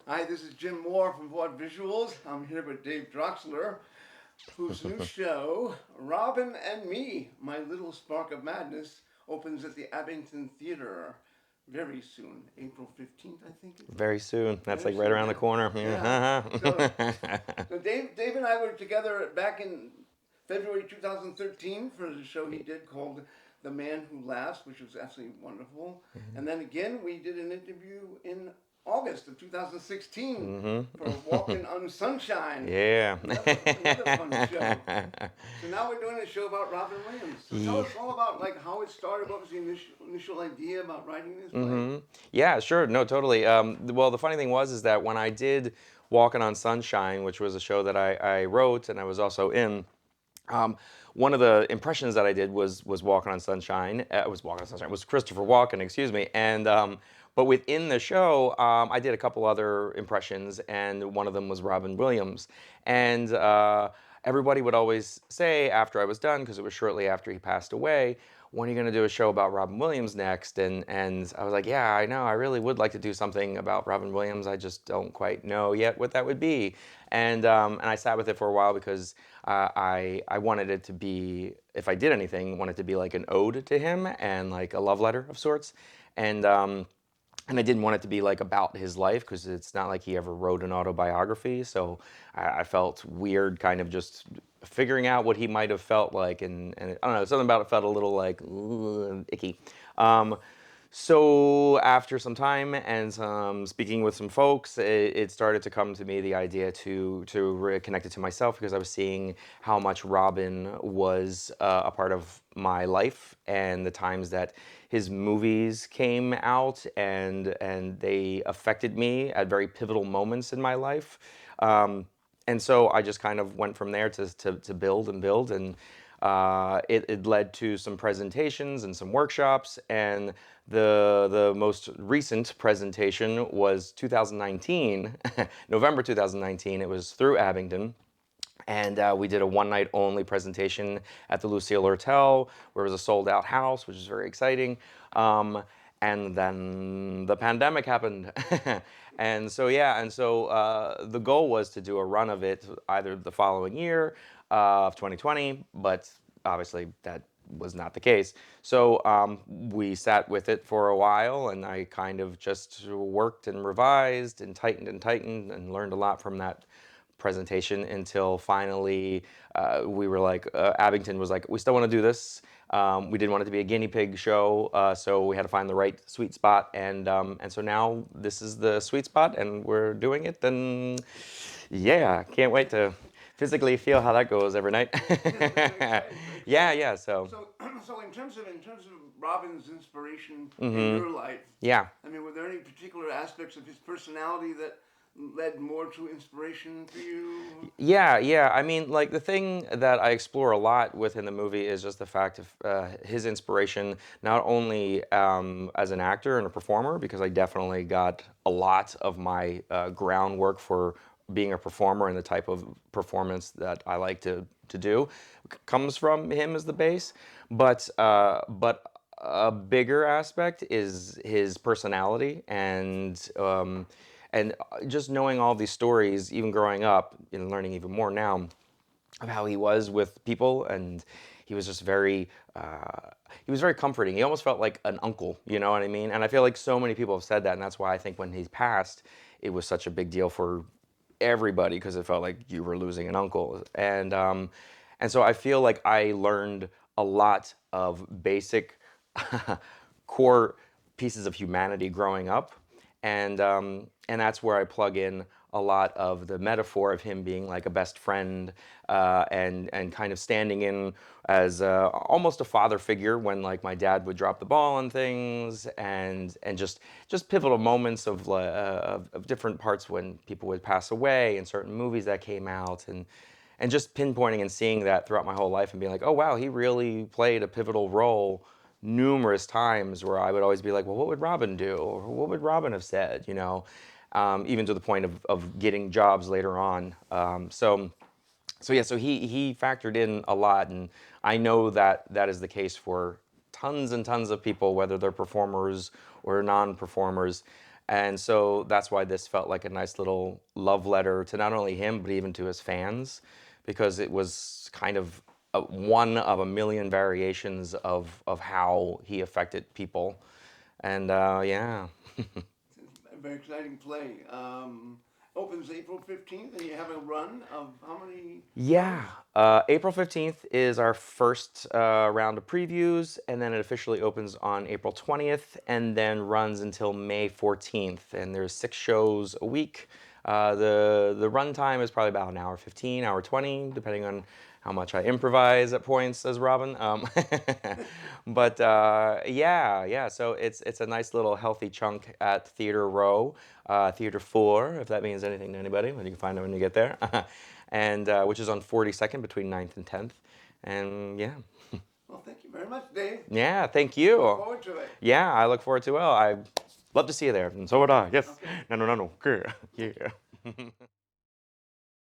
Hi, this is Jim Moore from Vaudevisuals. I'm here with Dave Droxler, whose new show, Robin and Me, My Little Spark of Madness, opens at the Abington Theater very soon, April 15th, I think it is. Very soon. That's Very like right soon, around the yeah. corner. Yeah. So, Yeah. so Dave and I were together back in February 2013 for the show he did called The Man Who Laughs, which was absolutely wonderful. And then again, we did an interview in August of 2016 for Walking on Sunshine. Yeah. Another fun show. So now we're doing a show about Robin Williams. So tell Ye- us all about like how it started. What was the initial idea about writing this play? hmm Yeah, sure. No, totally. Well, the funny thing was is that when I did Walking on Sunshine, which was a show that I wrote and I was also in, Um, one of the impressions that I did was Walking on Sunshine. Was Walking on Sunshine. It was Christopher Walken, excuse me. And but within the show, I did a couple other impressions, and one of them was Robin Williams. And everybody would always say after I was done, because it was shortly after he passed away, when are you going to do a show about Robin Williams next? And I was like, yeah, I know. I really would like to do something about Robin Williams. I just don't quite know yet what that would be. And I sat with it for a while because I wanted it to be, if I did anything, wanted it to be like an ode to him and like a love letter of sorts. And um, and I didn't want it to be like about his life because it's not like he ever wrote an autobiography. So I felt weird, kind of just figuring out what he might have felt like, and I don't know, something about it felt a little like ugh, icky. Um, so after some time and some speaking with some folks, it started to come to me the idea to connect it to myself because I was seeing how much Robin was a part of my life and the times that his movies came out and they affected me at very pivotal moments in my life. And so I just kind of went from there to build and build, and it led to some presentations and some workshops. And the most recent presentation was 2019, November 2019. It was through Abington. And we did a one night only presentation at the Lucille Hotel, where it was a sold out house, which is very exciting. And then the pandemic happened. And so the goal was to do a run of it either the following year of 2020, but obviously that was not the case. So we sat with it for a while, and I kind of just worked and revised and tightened and learned a lot from that presentation until finally we were like, Abington was like, we still want to do this. We didn't want it to be a guinea pig show, so we had to find the right sweet spot, and so now this is the sweet spot, and we're doing it. And yeah, can't wait to physically feel how that goes every night. Yes, very exciting, very Yeah, exciting. yeah. So, So, so in terms of Robin's inspiration in hmm your life, yeah. I mean, were there any particular aspects of his personality that led more to inspiration for you? Yeah, yeah. I mean, like the thing that I explore a lot within the movie is just the fact of his inspiration, not only as an actor and a performer, because I definitely got a lot of my groundwork for being a performer and the type of performance that I like to do comes from him as the base, but a bigger aspect is his personality and just knowing all these stories, even growing up and learning even more now of how he was with people, and he was just he was very comforting. He almost felt like an uncle, you know what I mean? And I feel like so many people have said that, and that's why I think when he passed, it was such a big deal for everybody because it felt like you were losing an uncle. And so I feel like I learned a lot of basic core pieces of humanity growing up, and that's where I plug in a lot of the metaphor of him being like a best friend, and kind of standing in as almost a father figure when like my dad would drop the ball on things, and just pivotal moments of different parts when people would pass away and certain movies that came out, and just pinpointing and seeing that throughout my whole life and being like, oh wow, he really played a pivotal role numerous times where I would always be like, well, what would Robin do? Or what would Robin have said? You know, even to the point of getting jobs later on. So he factored in a lot, and I know that that is the case for tons and tons of people, whether they're performers or non-performers. And so that's why this felt like a nice little love letter to not only him, but even to his fans, because it was kind of one of a million variations of how he affected people. And yeah. It's a very exciting play. Opens April 15th, and you have a run of how many? Yeah, April 15th is our first round of previews, and then it officially opens on April 20th, and then runs until May 14th. And there's 6 shows a week. The run time is probably about an hour 15, hour 20, depending on how much I improvise at points, says Robin. But yeah. So it's a nice little healthy chunk at Theater Row, Theater 4, if that means anything to anybody. But you can find it when you get there. And which is on 42nd between 9th and 10th. And yeah. Well, thank you very much, Dave. Yeah, thank you. Look forward to it. Yeah, I look forward to it. Well, I love to see you there, and so would I. Yes. Okay. No. Yeah.